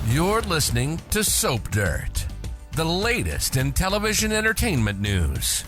You're listening to Soap Dirt, the latest in television entertainment news.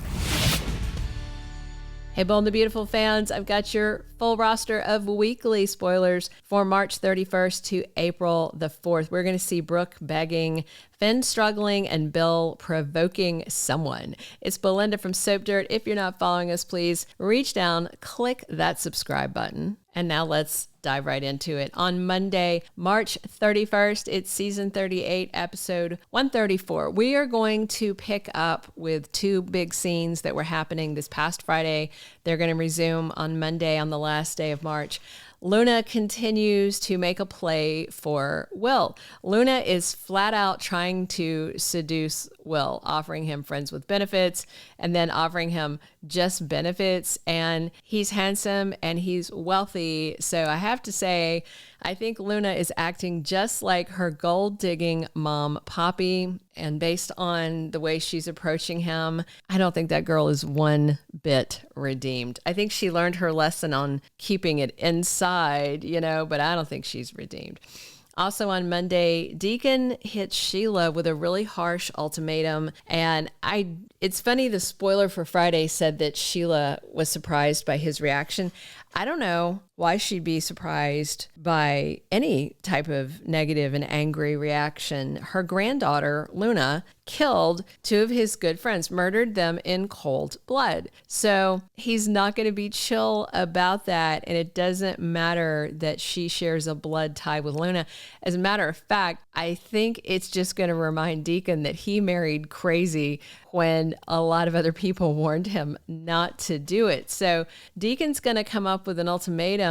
Hey, Bold and the Beautiful fans, I've got your full roster of weekly spoilers for March 31st to April the 4th. We're going to see Brooke begging, Finn struggling, and Bill provoking someone. It's Belinda from Soap Dirt. If you're not following us, please reach down, click that subscribe button. And now let's dive right into it. On Monday, March 31st, it's season 38, episode 134. We are going to pick up with two big scenes that were happening this past Friday. They're going to resume on Monday on the last day of March. Luna continues to make a play for Will. Luna is flat out trying to seduce Will, offering him friends with benefits and then offering him just benefits. And he's handsome and he's wealthy. So I have to say, I think Luna is acting just like her gold-digging mom, Poppy. And based on the way she's approaching him, I don't think that girl is one bit redeemed. I think she learned her lesson on keeping it inside, but I don't think she's redeemed. Also on Monday, Deacon hit Sheila with a really harsh ultimatum. And it's funny, the spoiler for Friday said that Sheila was surprised by his reaction. I don't know why she'd be surprised by any type of negative and angry reaction. Her granddaughter, Luna, killed two of his good friends, murdered them in cold blood. So he's not going to be chill about that. And it doesn't matter that she shares a blood tie with Luna. As a matter of fact, I think it's just going to remind Deacon that he married crazy when a lot of other people warned him not to do it. So Deacon's going to come up with an ultimatum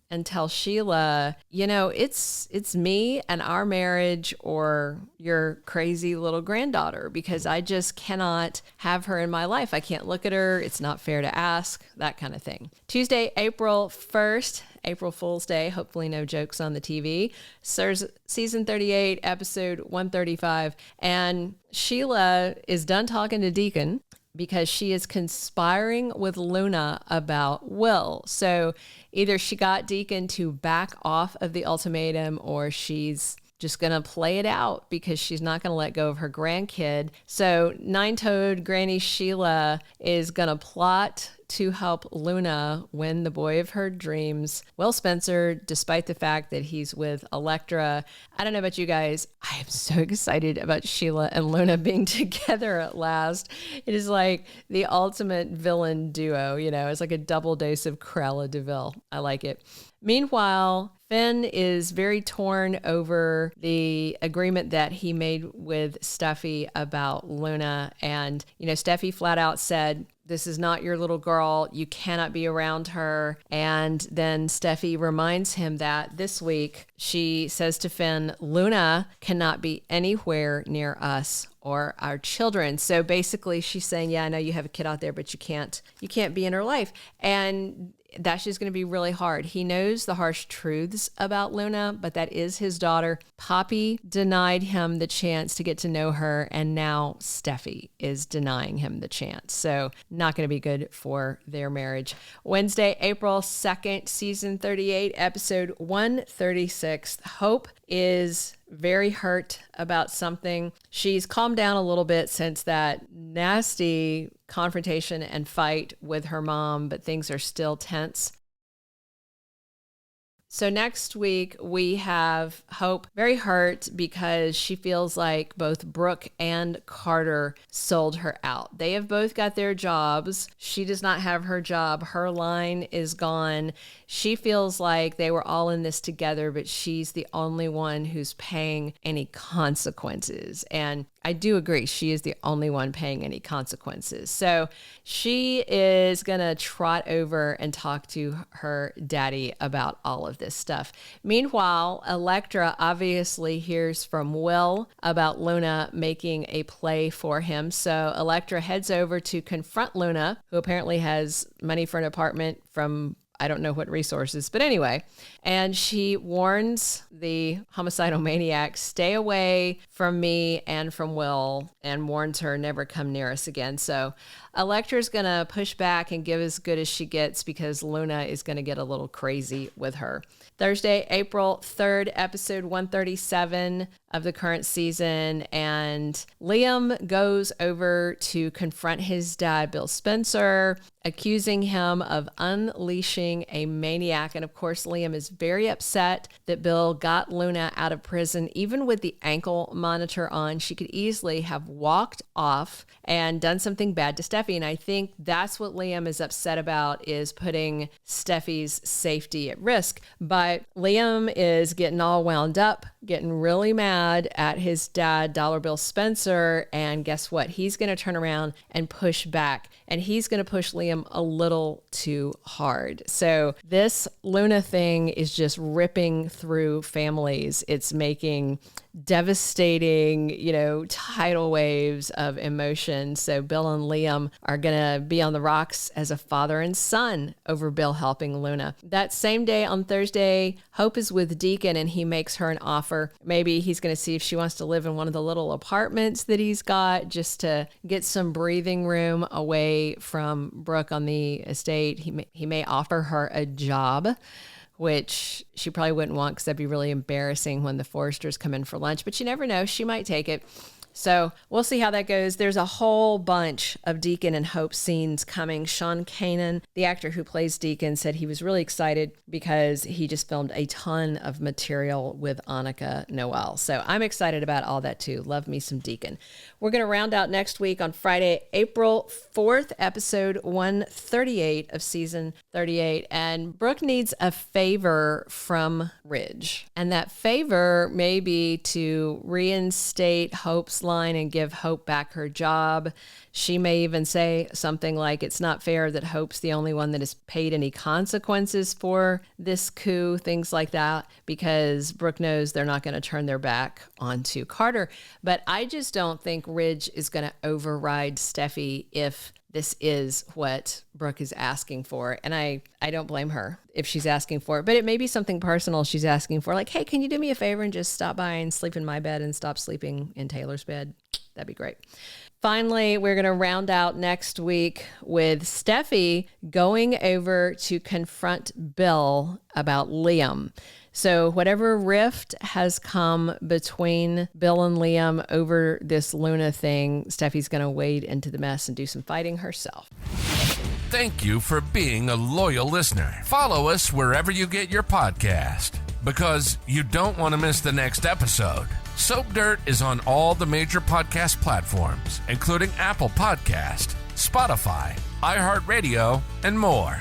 and tell Sheila, it's me and our marriage or your crazy little granddaughter, because I just cannot have her in my life. I can't look at her. It's not fair to ask, that kind of thing. Tuesday, April 1st, April Fool's Day. Hopefully no jokes on the TV. Season 38, episode 135. And Sheila is done talking to Deacon because she is conspiring with Luna about Will. So either she got Deacon to back off of the ultimatum, or she's just going to play it out because she's not going to let go of her grandkid. So nine-toed Granny Sheila is going to plot to help Luna win the boy of her dreams, Will Spencer, despite the fact that he's with Electra. I don't know about you guys. I am so excited about Sheila and Luna being together at last. It is like the ultimate villain duo, it's like a double dose of Cruella de Vil. I like it. Meanwhile, Finn is very torn over the agreement that he made with Steffy about Luna. And, Steffy flat out said, this is not your little girl. You cannot be around her. And then Steffy reminds him that this week she says to Finn, Luna cannot be anywhere near us or our children. So basically she's saying, yeah, I know you have a kid out there, but you can't be in her life. And that's just going to be really hard. He knows the harsh truths about Luna, but that is his daughter. Poppy denied him the chance to get to know her, and now Steffy is denying him the chance. So not going to be good for their marriage. Wednesday, April 2nd, season 38, episode 136. Hope is very hurt about something. She's calmed down a little bit since that nasty confrontation and fight with her mom, but things are still tense. So next week, we have Hope very hurt because she feels like both Brooke and Carter sold her out. They have both got their jobs. She does not have her job. Her line is gone. She feels like they were all in this together, but she's the only one who's paying any consequences. And I do agree, she is the only one paying any consequences. So she is going to trot over and talk to her daddy about all of this stuff. Meanwhile, Electra obviously hears from Will about Luna making a play for him. So Electra heads over to confront Luna, who apparently has money for an apartment from I don't know what resources, but anyway. And she warns the homicidal maniac, stay away from me and from Will, and warns her never come near us again. So Electra's going to push back and give as good as she gets because Luna is going to get a little crazy with her. Thursday, April 3rd, episode 137 of the current season. And Liam goes over to confront his dad, Bill Spencer, accusing him of unleashing a maniac. And of course, Liam is very upset that Bill got Luna out of prison. Even with the ankle monitor on, she could easily have walked off and done something bad to Steffy. And I think that's what Liam is upset about, is putting Steffi's safety at risk. But Liam is getting all wound up, getting really mad at his dad, Dollar Bill Spencer. And guess what? He's going to turn around and push back. And he's going to push Liam a little too hard. So this Luna thing is just ripping through families. It's making devastating, tidal waves of emotion. So Bill and Liam are going to be on the rocks as a father and son over Bill helping Luna. That same day on Thursday, Hope is with Deacon and he makes her an offer. Maybe he's going to see if she wants to live in one of the little apartments that he's got just to get some breathing room away from Brooke on the estate. He may offer her a job, which she probably wouldn't want because that'd be really embarrassing when the Forresters come in for lunch, but you never know. She might take it. So we'll see how that goes. There's a whole bunch of Deacon and Hope scenes coming. Sean Kanan, the actor who plays Deacon, said he was really excited because he just filmed a ton of material with Annika Noelle. So I'm excited about all that too. Love me some Deacon. We're going to round out next week on Friday, April 4th, episode 138 of season 38. And Brooke needs a favor from Ridge. And that favor may be to reinstate Hope's line and give Hope back her job. She may even say something like, it's not fair that Hope's the only one that has paid any consequences for this coup, things like that, because Brooke knows they're not going to turn their back onto Carter. But I just don't think Ridge is going to override Steffy if this is what Brooke is asking for. And I don't blame her if she's asking for it, but it may be something personal she's asking for. Like, hey, can you do me a favor and just stop by and sleep in my bed and stop sleeping in Taylor's bed? That'd be great. Finally, we're going to round out next week with Steffy going over to confront Bill about Liam. So whatever rift has come between Bill and Liam over this Luna thing, Steffi's going to wade into the mess and do some fighting herself. Thank you for being a loyal listener. Follow us wherever you get your podcast, because you don't want to miss the next episode. Soap Dirt is on all the major podcast platforms, including Apple Podcast, Spotify, iHeartRadio, and more.